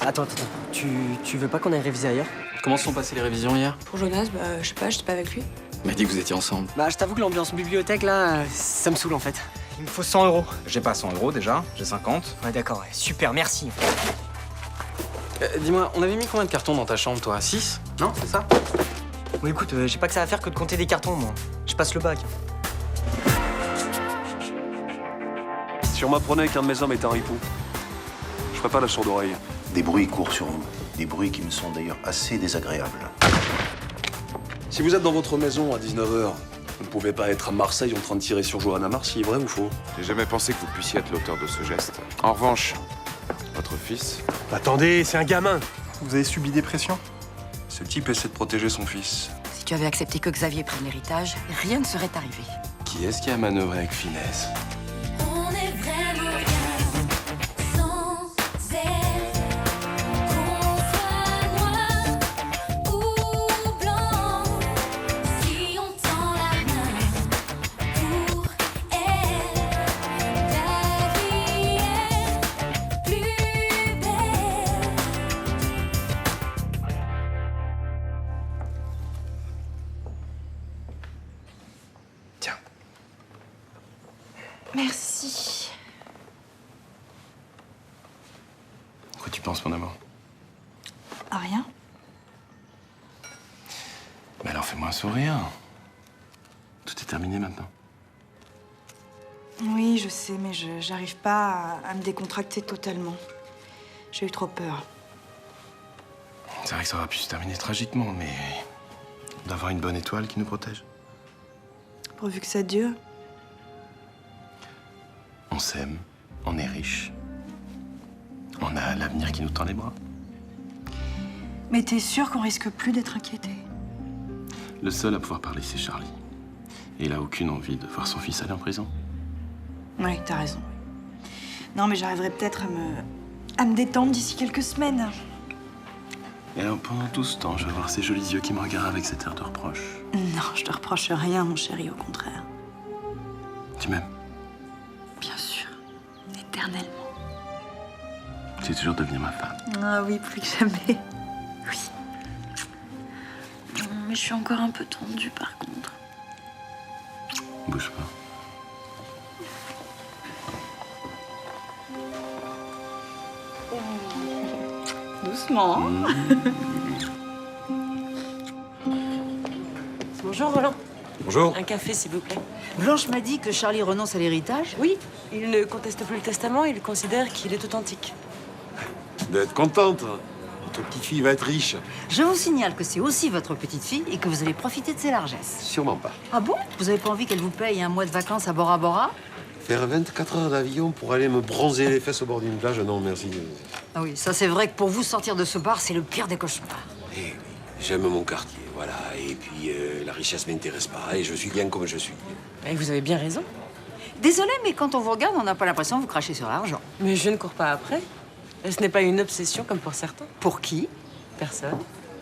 Attends. Tu veux pas qu'on aille réviser ailleurs? Comment se sont passées les révisions hier? Pour Jonas, bah, je sais pas, j'étais pas avec lui. Il m'a dit que vous étiez ensemble. Bah, je t'avoue que l'ambiance bibliothèque, là, ça me saoule, en fait. Il me faut 100 euros. J'ai pas 100 euros déjà, j'ai 50. Ouais, d'accord, ouais. Super, merci. Dis-moi, on avait mis combien de cartons dans ta chambre, toi? 6? Non, c'est ça? Bon, écoute, j'ai pas que ça à faire que de compter des cartons, moi. Je passe le bac. Si on m'apprenait qu'un de mes hommes était un ripou, je ferais pas la sourde oreille. Des bruits courent sur vous. Des bruits qui me sont d'ailleurs assez désagréables. Si vous êtes dans votre maison à 19h, vous ne pouvez pas être à Marseille en train de tirer sur Johanna Marcy, vrai ou faux? J'ai jamais pensé que vous puissiez être l'auteur de ce geste. En revanche, votre fils... Attendez, c'est un gamin. Vous avez subi des pressions? Ce type essaie de protéger son fils. Si tu avais accepté que Xavier prenne l'héritage, rien ne serait arrivé. Qui est-ce qui a manœuvré avec finesse? On est vraiment bien sans elle. Qu'on soit noir ou blanc, si on tend la main pour elle, la vie est plus belle. Tiens. Merci. Quoi tu penses, mon amour? À rien. Mais alors fais-moi un sourire. Tout est terminé maintenant. Oui, je sais, mais j'arrive pas à me décontracter totalement. J'ai eu trop peur. C'est vrai que ça aurait pu se terminer tragiquement, mais... d'avoir une bonne étoile qui nous protège. Pourvu que ça dure. On s'aime, on est riche. On a l'avenir qui nous tend les bras. Mais t'es sûr qu'on risque plus d'être inquiété? Le seul à pouvoir parler, c'est Charlie. Et il a aucune envie de voir son fils aller en prison. Oui, t'as raison. Non, mais j'arriverai peut-être à me détendre d'ici quelques semaines. Et alors, pendant tout ce temps, je vais voir ces jolis yeux qui me regardent avec cet air de reproche. Non, je te reproche rien, mon chéri, au contraire. Tu m'aimes? Bien sûr. Éternellement. Tu es toujours devenir ma femme. Ah oui, plus que jamais. Oui. Mais je suis encore un peu tendue, par contre. Bouge pas. Doucement. Bonjour Roland. Bonjour. Un café s'il vous plaît. Blanche m'a dit que Charlie renonce à l'héritage. Oui, il ne conteste plus le testament, il considère qu'il est authentique. D'être contente. Votre petite fille va être riche. Je vous signale que c'est aussi votre petite fille et que vous allez profiter de ses largesses. Sûrement pas. Ah bon? Vous avez pas envie qu'elle vous paye un mois de vacances à Bora Bora? Faire 24 heures d'avion pour aller me bronzer les fesses au bord d'une plage, non merci. Ah oui, ça c'est vrai que pour vous, sortir de ce bar, c'est le pire des cauchemars. Eh oui, j'aime mon quartier, voilà. Et puis la richesse m'intéresse pas et je suis bien comme je suis. Et vous avez bien raison. Désolée, mais quand on vous regarde, on n'a pas l'impression que vous crachez sur l'argent. Mais je ne cours pas après. Et ce n'est pas une obsession comme pour certains. Pour qui? Personne.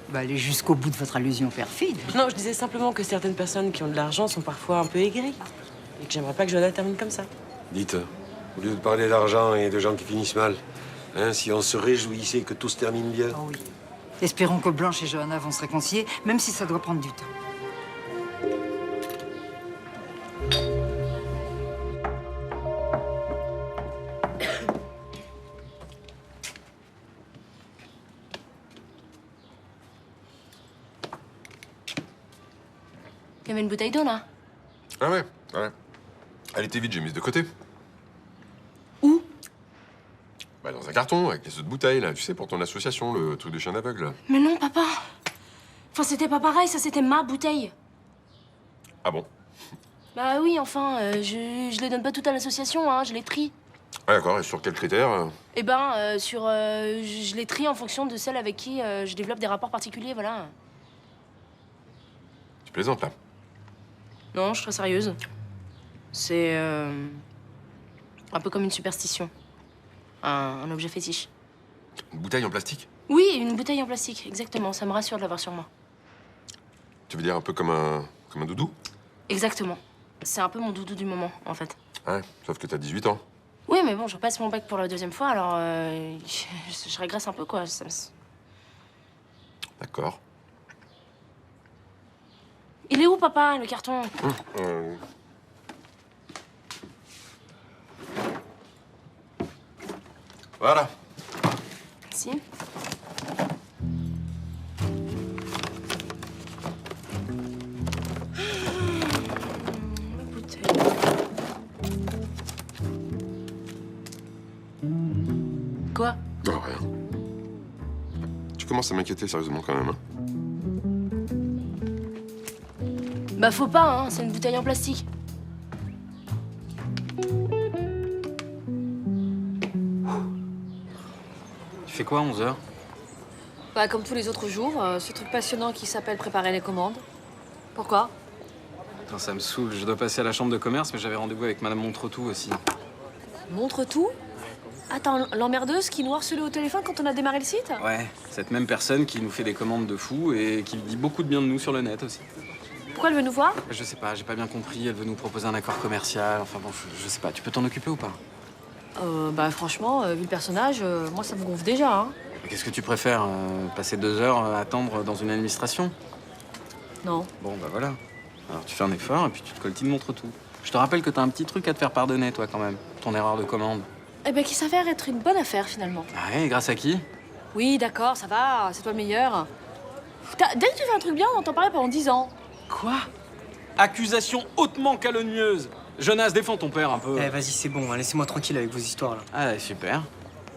Bah, allez jusqu'au bout de votre allusion perfide. Non, je disais simplement que certaines personnes qui ont de l'argent sont parfois un peu aigries. Et que j'aimerais pas que Johanna termine comme ça. Dites, au lieu de parler d'argent et de gens qui finissent mal, hein, si on se réjouissait que tout se termine bien. Ah oui. Espérons que Blanche et Johanna vont se réconcilier, même si ça doit prendre du temps. Il y avait une bouteille d'eau là. Ah ouais. Elle était vide, j'ai mise de côté. Où? Bah dans un carton, avec les autres bouteilles, là. Tu sais, pour ton association, le truc de chien aveugle. Mais non, papa. Enfin, c'était pas pareil, ça c'était ma bouteille. Ah bon? Bah oui, enfin, je les donne pas toutes à l'association, hein, je les trie. Ah d'accord, et sur quels critères? Eh ben, je les trie en fonction de celles avec qui je développe des rapports particuliers, voilà. Tu plaisantes, là? Non, je suis très sérieuse. C'est un peu comme une superstition. Un objet fétiche. Une bouteille en plastique? Oui, une bouteille en plastique, exactement. Ça me rassure de l'avoir sur moi. Tu veux dire un peu comme un doudou? Exactement. C'est un peu mon doudou du moment, en fait. Ouais, sauf que t'as 18 ans. Oui, mais bon, je repasse mon bac pour la 2e fois, alors je régresse un peu, quoi. D'accord. Il est où, papa, le carton? Voilà. Merci. Ma bouteille. Quoi? Non, rien. Tu commences à m'inquiéter sérieusement quand même, hein. Bah faut pas, hein, c'est une bouteille en plastique. Tu fais quoi à 11 h? Bah, comme tous les autres jours, ce truc passionnant qui s'appelle préparer les commandes. Pourquoi? Putain, ça me saoule. Je dois passer à la chambre de commerce, mais j'avais rendez-vous avec Madame Montretout aussi. Montre tout? Attends, l'emmerdeuse qui nous harcelait au téléphone quand on a démarré le site? Ouais, cette même personne qui nous fait des commandes de fou et qui dit beaucoup de bien de nous sur le net aussi. Pourquoi elle veut nous voir? Je sais pas, j'ai pas bien compris. Elle veut nous proposer un accord commercial. Enfin bon, je sais pas. Tu peux t'en occuper ou pas? Bah franchement, vu le personnage, moi ça me gonfle déjà, hein. Qu'est-ce que tu préfères? Passer 2 heures à attendre dans une administration? Non. Bon, bah voilà. Alors tu fais un effort et puis tu te coltines Montretout. Je te rappelle que t'as un petit truc à te faire pardonner, toi, quand même. Ton erreur de commande. Eh ben, qui s'avère être une bonne affaire, finalement. Ah ouais, grâce à qui? Oui, d'accord, ça va, c'est toi le meilleur. Dès que tu fais un truc bien, on entend parler pendant 10 ans. Quoi? Accusation hautement calomnieuse. Jonas, défends ton père un peu. Eh, vas-y, c'est bon, hein, laissez-moi tranquille avec vos histoires, là. Ah, ouais, super.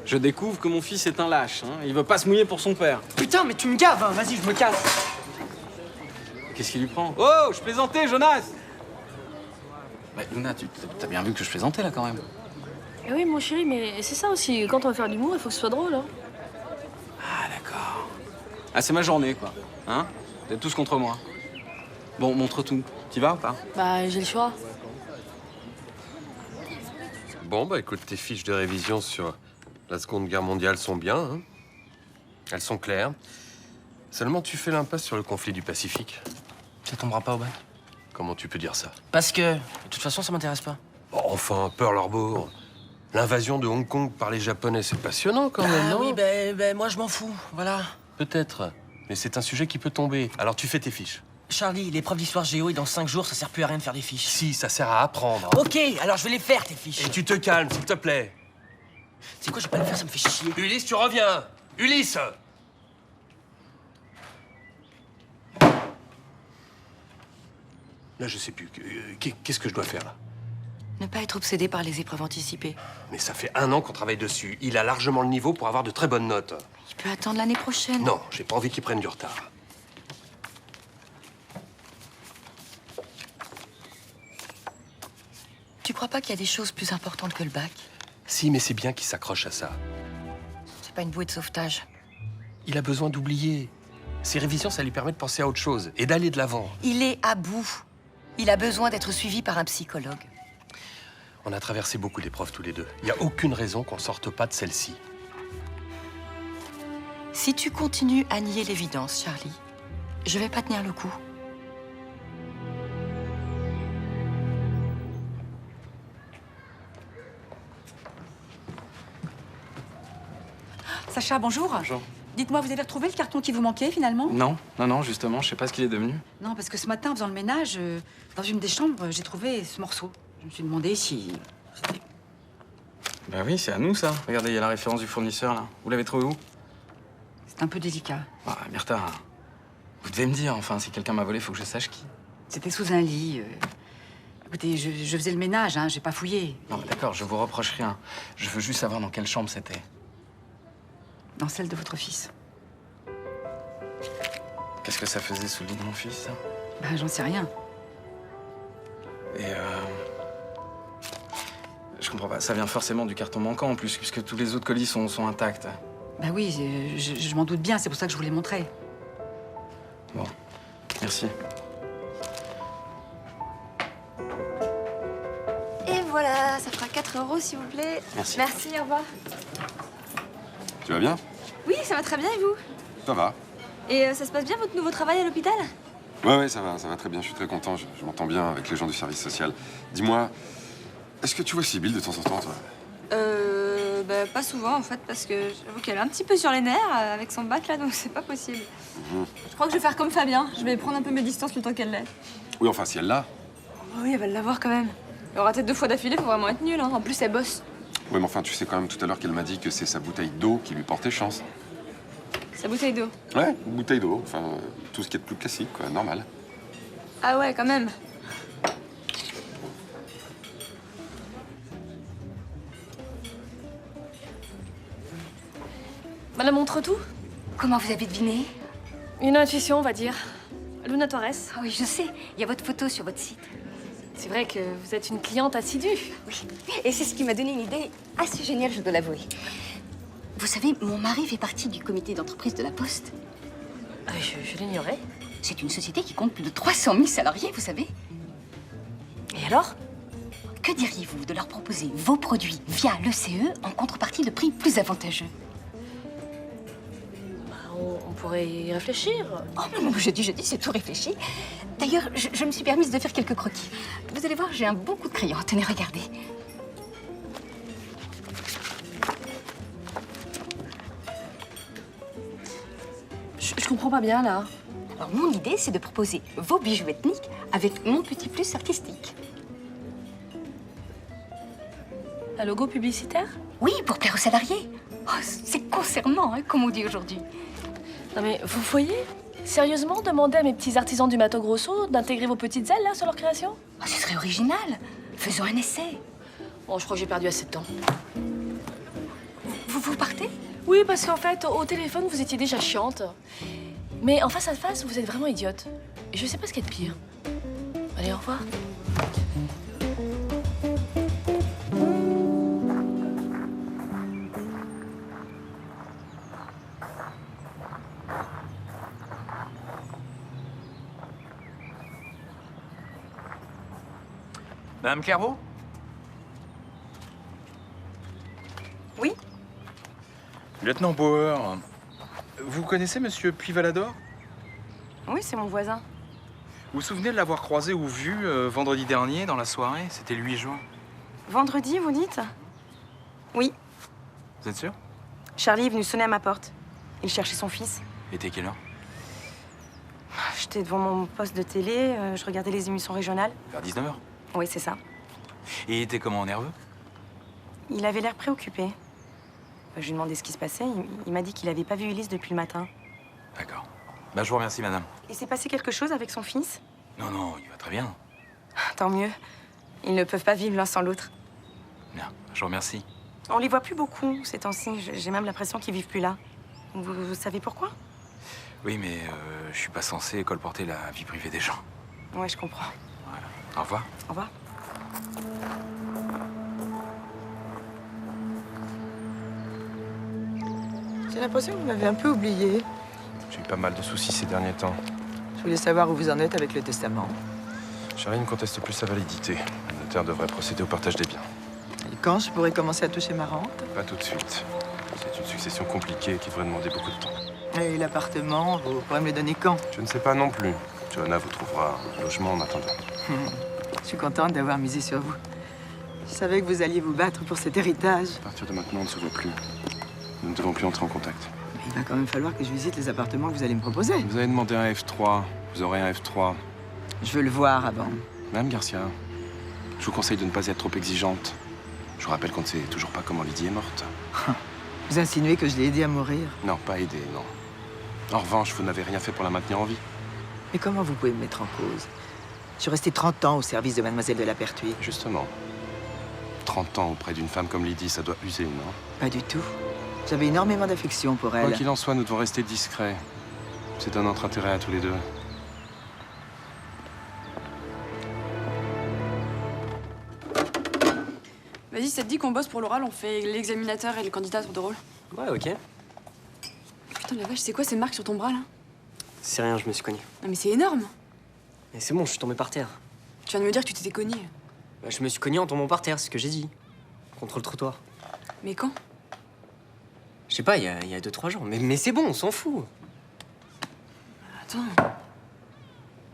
Je découvre que mon fils est un lâche, hein. Il veut pas se mouiller pour son père. Putain, mais tu me gaves, hein. Vas-y, je me casse. Qu'est-ce qui lui prend? Oh, je plaisantais, Jonas! Bah, Luna, t'as bien vu que je plaisantais, là, quand même. Eh oui, mon chéri, mais c'est ça aussi. Quand on va faire de l'humour, il faut que ce soit drôle, hein. Ah, d'accord. Ah, c'est ma journée, quoi. Hein? Vous êtes tous contre moi. Bon, montre tout. T'y vas ou pas? Bah, j'ai le choix. Bon, bah écoute, tes fiches de révision sur la Seconde Guerre mondiale sont bien, hein. Elles sont claires. Seulement, tu fais l'impasse sur le conflit du Pacifique. Ça tombera pas au bac. Comment tu peux dire ça? Parce que, de toute façon, ça m'intéresse pas. Bon, enfin, Pearl Harbor. L'invasion de Hong Kong par les Japonais, c'est passionnant quand même, non? Oui, moi je m'en fous, voilà. Peut-être. Mais c'est un sujet qui peut tomber. Alors tu fais tes fiches. Charlie, l'épreuve d'histoire géo est dans 5 jours, ça sert plus à rien de faire des fiches. Si, ça sert à apprendre. Ok, alors je vais les faire, tes fiches. Et tu te calmes, s'il te plaît. C'est quoi, je vais pas les faire, ça me fait chier. Ulysse, tu reviens! Ulysse! Là, je sais plus. Qu'est-ce que je dois faire, là? Ne pas être obsédé par les épreuves anticipées. Mais ça fait 1 an qu'on travaille dessus. Il a largement le niveau pour avoir de très bonnes notes. Il peut attendre l'année prochaine. Non, j'ai pas envie qu'il prenne du retard. Tu crois pas qu'il y a des choses plus importantes que le bac? Si, mais c'est bien qu'il s'accroche à ça. C'est pas une bouée de sauvetage. Il a besoin d'oublier. Ses révisions, ça lui permet de penser à autre chose et d'aller de l'avant. Il est à bout. Il a besoin d'être suivi par un psychologue. On a traversé beaucoup d'épreuves tous les deux. Il n'y a aucune raison qu'on sorte pas de celle-ci. Si tu continues à nier l'évidence, Charlie, je vais pas tenir le coup. Sacha, bonjour. Bonjour. Dites-moi, vous avez retrouvé le carton qui vous manquait finalement? Non, justement, je sais pas ce qu'il est devenu. Non, parce que ce matin, en faisant le ménage, dans une des chambres, j'ai trouvé ce morceau. Je me suis demandé si... Bah oui, c'est à nous, ça. Regardez, il y a la référence du fournisseur, là. Vous l'avez trouvé où? C'est un peu délicat. Ah, Myrtha, vous devez me dire, enfin, si quelqu'un m'a volé, faut que je sache qui. C'était sous un lit. Écoutez, je faisais le ménage, hein, j'ai pas fouillé. Non, mais d'accord, je vous reproche rien. Je veux juste savoir dans quelle chambre c'était. Dans celle de votre fils. Qu'est-ce que ça faisait sous le lit de mon fils, ça? Ben, j'en sais rien. Et je comprends pas, ça vient forcément du carton manquant en plus, puisque tous les autres colis sont intacts. Ben oui, je m'en doute bien, c'est pour ça que je vous l'ai montré. Bon, merci. Et voilà, ça fera 4 € s'il vous plaît. Merci. Merci, au revoir. Tu vas bien? Oui, ça va très bien et vous? Ça va. Et ça se passe bien votre nouveau travail à l'hôpital? Ouais, ça va très bien. Je suis très content. Je m'entends bien avec les gens du service social. Dis-moi, est-ce que tu vois Sybille de temps en temps, toi? Pas souvent en fait, parce que j'avoue qu'elle est un petit peu sur les nerfs avec son bac là, donc c'est pas possible. Je crois que je vais faire comme Fabien, je vais prendre un peu mes distances le temps qu'elle l'ait. Oui, enfin, si elle l'a. Oui, elle va l'avoir quand même. Elle aura tête 2 fois d'affilée, faut vraiment être nulle, hein. En plus, elle bosse. Oui, mais enfin, tu sais quand même tout à l'heure qu'elle m'a dit que c'est sa bouteille d'eau qui lui portait chance. Sa bouteille d'eau. Ouais, une bouteille d'eau. Enfin, tout ce qui est de plus classique, quoi, normal. Ah ouais, quand même. Madame Montretout? Comment vous avez deviné? Une intuition, on va dire. Luna Torres. Ah oui, je sais. Il y a votre photo sur votre site. C'est vrai que vous êtes une cliente assidue. Oui. Et c'est ce qui m'a donné une idée assez géniale, je dois l'avouer. Vous savez, mon mari fait partie du comité d'entreprise de la Poste. Ah, je l'ignorais. C'est une société qui compte plus de 300 000 salariés, vous savez. Et alors? Que diriez-vous de leur proposer vos produits via le CE en contrepartie de prix plus avantageux? On pourrait y réfléchir. Oh non, je dis, c'est tout réfléchi. D'ailleurs, je me suis permise de faire quelques croquis. Vous allez voir, j'ai un bon coup de crayon. Tenez, regardez. Je comprends pas bien, là. Alors, mon idée, c'est de proposer vos bijoux ethniques avec mon petit plus artistique. Un logo publicitaire? Oui, pour plaire aux salariés. Oh, c'est concernant, hein, comme on dit aujourd'hui. Non mais, vous voyez? Sérieusement, demander à mes petits artisans du Mato Grosso d'intégrer vos petites ailes, là, sur leur création? Oh, ce serait original. Faisons un essai. Bon, je crois que j'ai perdu assez de temps. Vous partez? Oui, parce qu'en fait, au téléphone, vous étiez déjà chiante. Mais en face à face, vous êtes vraiment idiote. Et je sais pas ce qu'il y a de pire. Allez, au revoir. Madame Clairvaux? Oui? Lieutenant Bauer, vous connaissez Monsieur Puy-Valador? Oui, c'est mon voisin. Vous vous souvenez de l'avoir croisé ou vu vendredi dernier dans la soirée? C'était le 8 juin. Vendredi, vous dites? Oui. Vous êtes sûr? Charlie est venu sonner à ma porte. Il cherchait son fils. Il était quelle heure? J'étais devant mon poste de télé, je regardais les émissions régionales. Vers 19h. Oui, c'est ça. Et il était comment, nerveux? Il avait l'air préoccupé. Je lui ai demandé ce qui se passait. Il m'a dit qu'il n'avait pas vu Ulysse depuis le matin. D'accord. Bah, je vous remercie, madame. Il s'est passé quelque chose avec son fils? Non, non, il va très bien. Tant mieux. Ils ne peuvent pas vivre l'un sans l'autre. Bien, je vous remercie. On les voit plus beaucoup ces temps-ci. J'ai même l'impression qu'ils vivent plus là. Vous savez pourquoi? Oui, mais je suis pas censé colporter la vie privée des gens. Ouais, je comprends. Voilà. Au revoir. Au revoir. J'ai l'impression que vous m'avez un peu oublié. J'ai eu pas mal de soucis ces derniers temps. Je voulais savoir où vous en êtes avec le testament. Charlie ne conteste plus sa validité. Le notaire devrait procéder au partage des biens. Et quand je pourrais commencer à toucher ma rente? Pas tout de suite. C'est une succession compliquée qui devrait demander beaucoup de temps. Et l'appartement, vous pourrez me le donner quand? Je ne sais pas non plus. Johanna vous trouvera un logement en attendant. Je suis contente d'avoir misé sur vous. Je savais que vous alliez vous battre pour cet héritage. À partir de maintenant, on ne se voit plus. Nous ne devons plus entrer en contact. Mais il va quand même falloir que je visite les appartements que vous allez me proposer. Vous avez demandé un F3. Vous aurez un F3. Je veux le voir avant. Madame Garcia, je vous conseille de ne pas être trop exigeante. Je vous rappelle qu'on ne sait toujours pas comment Lydie est morte. Vous insinuez que je l'ai aidée à mourir? Non, pas aidé, non. En revanche, vous n'avez rien fait pour la maintenir en vie. Mais comment vous pouvez me mettre en cause? Je suis restée 30 ans au service de Mademoiselle de la Pertuis. Justement. 30 ans auprès d'une femme comme Lydie, ça doit user, non? Pas du tout. J'avais énormément d'affection pour elle. Quoi qu'il en soit, nous devons rester discrets. C'est dans notre intérêt à tous les deux. Vas-y, ça te dit qu'on bosse pour l'oral, on fait l'examinateur et le candidat à tour de rôle. Ouais, ok. Putain, la vache, c'est quoi ces marques sur ton bras, là? C'est rien, je me suis cogné. Non, mais c'est énorme! Mais c'est bon, je suis tombé par terre. Tu viens de me dire que tu t'étais cogné. Bah, je me suis cogné en tombant par terre, c'est ce que j'ai dit. Contre le trottoir. Mais quand? Je sais pas, il y a 2-3 jours. Mais c'est bon, on s'en fout. Attends.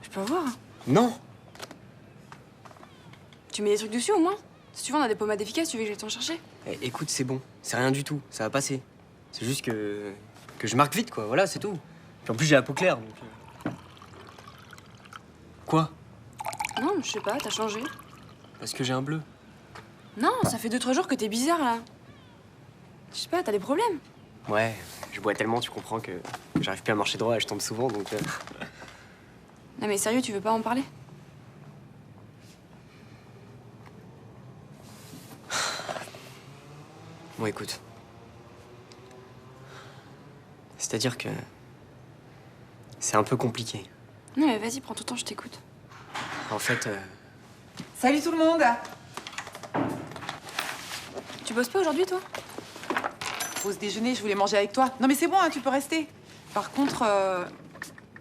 Je peux avoir? Non. Tu mets des trucs dessus, au moins? Si tu veux, on a des pommades efficaces, tu veux que j'aille t'en chercher? Eh, écoute, c'est bon. C'est rien du tout. Ça va passer. C'est juste que je marque vite, quoi. Voilà, c'est tout. Puis en plus, j'ai la peau claire, donc... Quoi? Non, je sais pas, t'as changé. Parce que j'ai un bleu. Non, ça fait 2-3 jours que t'es bizarre, là. Je sais pas, t'as des problèmes. Ouais, je bois tellement, tu comprends, que j'arrive plus à marcher droit et je tombe souvent, donc... Non mais sérieux, tu veux pas en parler? Bon, écoute. C'est-à-dire que... c'est un peu compliqué. Non mais vas-y, prends ton temps, je t'écoute. En fait... Salut tout le monde. Tu bosses pas aujourd'hui, toi? Pause déjeuner, je voulais manger avec toi. Non mais c'est bon, hein, tu peux rester. Par contre,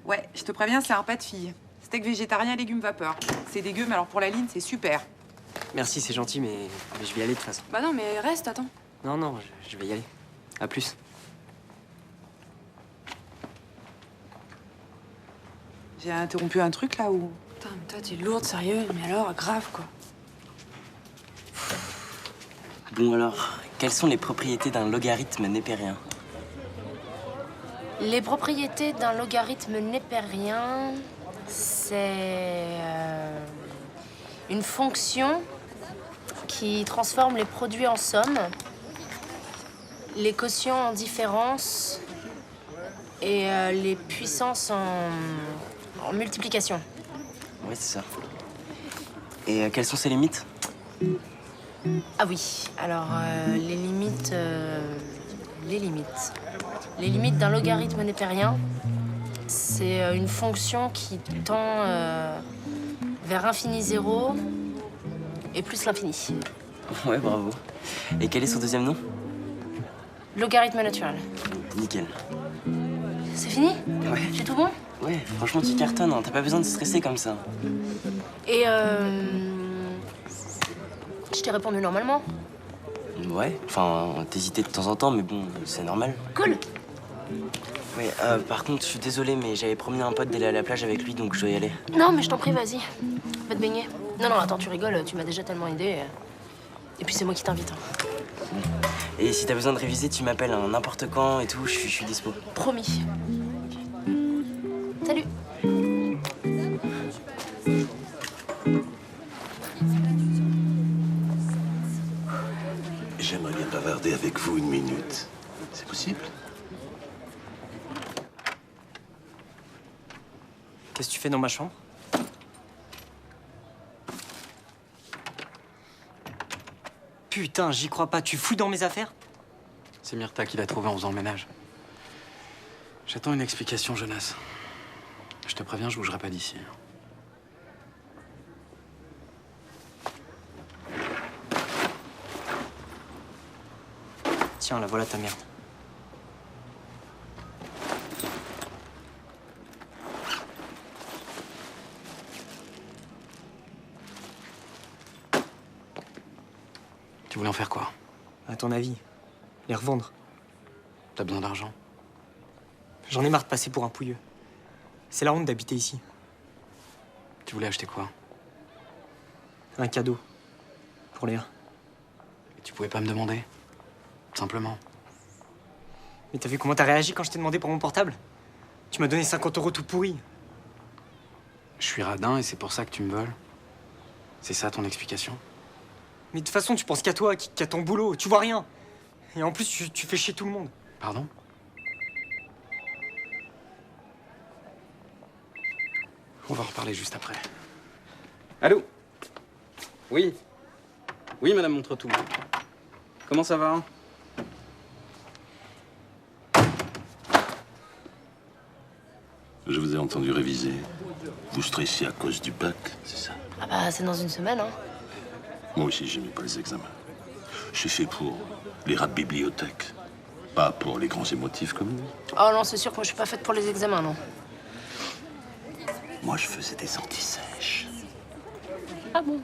ouais, je te préviens, c'est un repas de fille. Steak végétarien, légumes vapeur. C'est dégueu, mais alors pour la ligne, c'est super. Merci, c'est gentil, mais je vais y aller de toute façon. Bah non, mais reste, attends. Non, non, je vais y aller. À plus. J'ai interrompu un truc là ou... Putain, mais toi, t'es lourde, sérieux, mais alors, grave, quoi. Bon alors, quelles sont les propriétés d'un logarithme népérien? Les propriétés d'un logarithme népérien, c'est une fonction qui transforme les produits en sommes, les quotients en différence et les puissances en multiplication. Oui, c'est ça. Et quelles sont ses limites? Ah oui, alors les limites... Les limites d'un logarithme népérien, c'est une fonction qui tend vers infini 0 et plus l'infini. Ouais, bravo. Et quel est son deuxième nom? Logarithme naturel. Nickel. C'est fini? Ouais. C'est tout bon? Ouais, franchement, tu cartonnes, hein. T'as pas besoin de stresser comme ça. Et je t'ai répondu normalement. Ouais, enfin, t'hésitais de temps en temps, mais bon, c'est normal. Cool. Ouais, par contre, je suis désolé, mais j'avais promis à un pote d'aller à la plage avec lui, donc je dois y aller. Non, mais je t'en prie, vas-y. Va te baigner. Non, non, attends, tu rigoles, tu m'as déjà tellement aidé. Et puis c'est moi qui t'invite. Hein. Et si t'as besoin de réviser, tu m'appelles hein, n'importe quand et tout, je suis dispo. Promis. Salut. J'aimerais bien bavarder avec vous une minute. C'est possible? Qu'est-ce que tu fais dans ma chambre? Putain, j'y crois pas. Tu fouilles dans mes affaires? C'est Myrtha qui l'a trouvé en faisant le ménage. J'attends une explication, Jonas. Je te préviens, je bougerai pas d'ici. Tiens, la voilà ta merde. Tu voulais en faire quoi? À ton avis, les revendre. T'as besoin d'argent? J'en ai marre de passer pour un pouilleux. C'est la honte d'habiter ici. Tu voulais acheter quoi? Un cadeau. Pour Léa. Et tu pouvais pas me demander? Simplement. Mais t'as vu comment t'as réagi quand je t'ai demandé pour mon portable? Tu m'as donné 50 € tout pourri. Je suis radin et c'est pour ça que tu me voles? C'est ça ton explication? Mais de toute façon, tu penses qu'à toi, qu'à ton boulot. Tu vois rien. Et en plus, tu fais chier tout le monde. Pardon? On va en reparler juste après. Allô? Oui. Oui, madame Montretout. Comment ça va? Je vous ai entendu réviser. Vous stressez à cause du bac, c'est ça? Ah bah, c'est dans une semaine, hein. Moi aussi, j'aimais pas les examens. Je suis fait pour les rats de bibliothèque, pas pour les grands émotifs comme vous. Oh non, c'est sûr que moi, je suis pas faite pour les examens, non. Moi, je faisais des antisèches. Ah bon?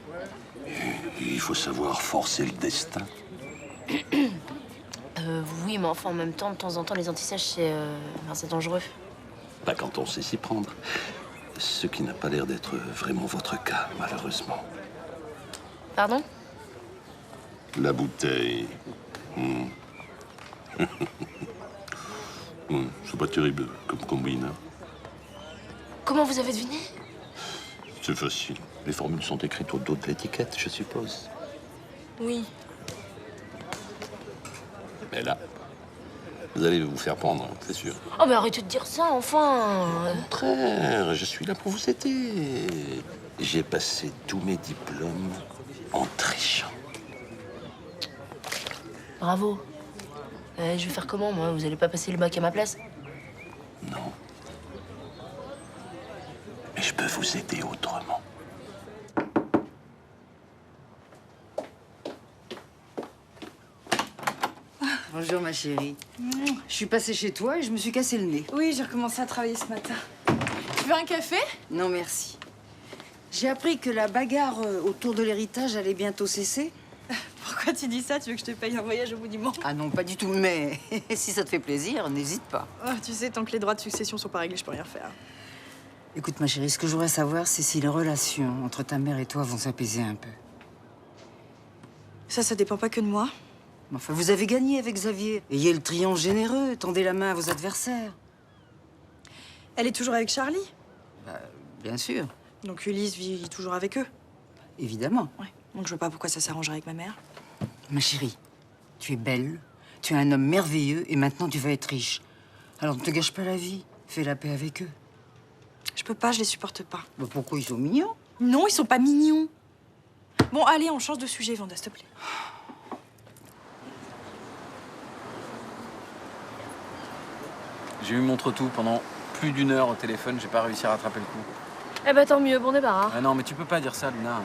Il faut savoir forcer le destin. Oui, mais enfin, en même temps, de temps en temps, les antisèches, c'est dangereux. Pas quand on sait s'y prendre. Ce qui n'a pas l'air d'être vraiment votre cas, malheureusement. Pardon? La bouteille. C'est pas terrible comme combine. Hein. Comment vous avez deviné? C'est facile. Les formules sont écrites au dos de l'étiquette, je suppose. Oui. Mais là, vous allez vous faire prendre, hein, c'est sûr. Oh, mais arrêtez de dire ça, enfin. Au contraire, je suis là pour vous aider. J'ai passé tous mes diplômes en trichant. Bravo. Je vais faire comment, moi? Vous allez pas passer le bac à ma place? Non. Mais je peux vous aider autrement. Bonjour ma chérie. Je suis passée chez toi et je me suis cassé le nez. Oui, j'ai recommencé à travailler ce matin. Tu veux un café? Non merci. J'ai appris que la bagarre autour de l'héritage allait bientôt cesser. Pourquoi tu dis ça? Tu veux que je te paye un voyage au bout du monde? Ah non, pas du tout, mais si ça te fait plaisir, n'hésite pas. Oh, tu sais, tant que les droits de succession sont pas réglés, je peux rien faire. Écoute ma chérie, ce que je voudrais savoir, c'est si les relations entre ta mère et toi vont s'apaiser un peu. Ça dépend pas que de moi. Enfin, vous avez gagné avec Xavier. Ayez le triomphe généreux, tendez la main à vos adversaires. Elle est toujours avec Charlie? Bien sûr. Donc Ulysse vit toujours avec eux? Évidemment. Ouais. Donc je vois pas pourquoi ça s'arrangerait avec ma mère. Ma chérie, tu es belle, tu es un homme merveilleux et maintenant tu vas être riche. Alors ne te gâche pas la vie, fais la paix avec eux. Je peux pas, je les supporte pas. Bah pourquoi ils sont mignons? Non, ils sont pas mignons. Bon, allez, on change de sujet, Vanda, s'il te plaît. J'ai eu Montretout pendant plus d'1 heure au téléphone, j'ai pas réussi à rattraper le coup. Eh ben tant mieux, bon débarras. Ah non, mais tu peux pas dire ça, Luna.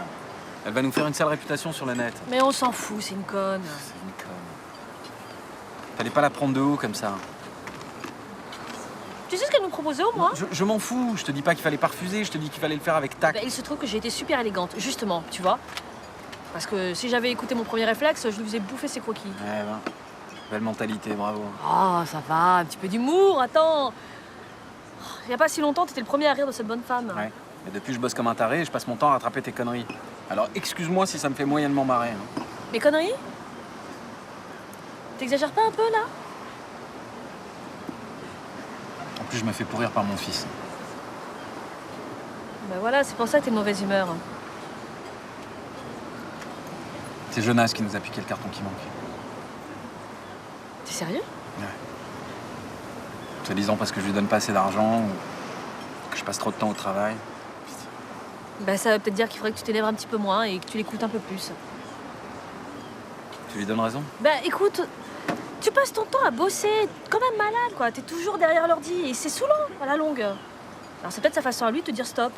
Elle va nous faire une sale réputation sur le net. Mais on s'en fout, c'est une conne. C'est une conne. Fallait pas la prendre de haut comme ça. Tu sais ce qu'elle nous proposait au moins? Je m'en fous, je te dis pas qu'il fallait pas refuser, je te dis qu'il fallait le faire avec tact. Bah, il se trouve que j'ai été super élégante, justement, tu vois. Parce que si j'avais écouté mon premier réflexe, je lui faisais bouffer ses croquis. Eh ben, belle mentalité, bravo. Oh, ça va, un petit peu d'humour, attends. Il y a pas si longtemps, t'étais le premier à rire de cette bonne femme. Ouais, mais depuis je bosse comme un taré et je passe mon temps à rattraper tes conneries. Alors excuse-moi si ça me fait moyennement marrer. Hein. Mes conneries? T'exagères pas un peu, là? En plus, je me fais pourrir par mon fils. Bah voilà, c'est pour ça que t'es de mauvaise humeur. C'est Jonas qui nous a piqué le carton qui manque. T'es sérieux? Ouais. Se disant parce que je lui donne pas assez d'argent ou que je passe trop de temps au travail. Bah ça veut peut-être dire qu'il faudrait que tu t'énerves un petit peu moins et que tu l'écoutes un peu plus. Tu lui donnes raison? Bah écoute, tu passes ton temps à bosser comme un malade, quoi. T'es toujours derrière l'ordi et c'est saoulant à la longue. Alors c'est peut-être sa façon à lui de te dire stop.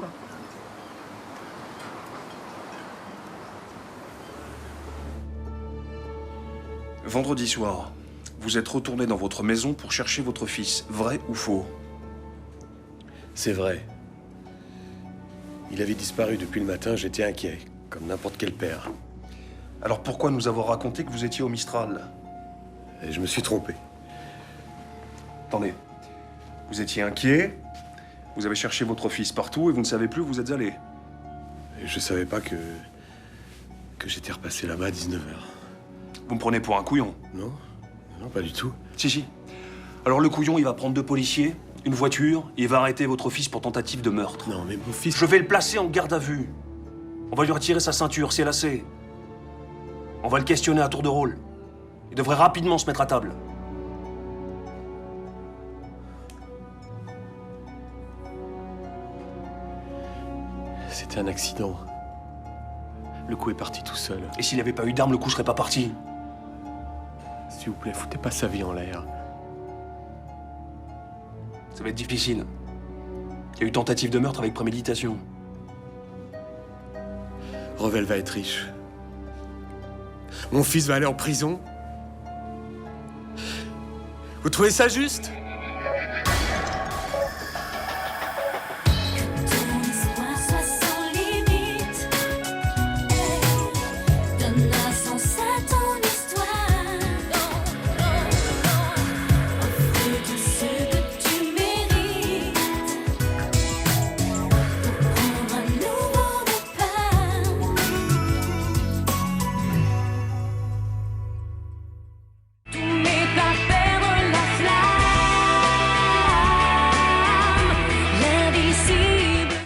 Vendredi soir, vous êtes retourné dans votre maison pour chercher votre fils. Vrai ou faux? C'est vrai. Il avait disparu depuis le matin, j'étais inquiet, comme n'importe quel père. Alors pourquoi nous avoir raconté que vous étiez au Mistral? Et je me suis trompé. Attendez. Vous étiez inquiet, vous avez cherché votre fils partout et vous ne savez plus où vous êtes allé. Et je savais pas que j'étais repassé là-bas à 19h. Vous me prenez pour un couillon? Non, non, pas du tout. Si. Alors le couillon, il va prendre 2 policiers, une voiture, et il va arrêter votre fils pour tentative de meurtre. Non, mais mon fils... Je vais le placer en garde à vue. On va lui retirer sa ceinture, ses lacets. On va le questionner à tour de rôle. Il devrait rapidement se mettre à table. C'était un accident. Le coup est parti tout seul. Et s'il n'avait pas eu d'arme, le coup serait pas parti. S'il vous plaît, foutez pas sa vie en l'air. Ça va être difficile. Il y a eu tentative de meurtre avec préméditation. Revel va être riche. Mon fils va aller en prison. Vous trouvez ça juste?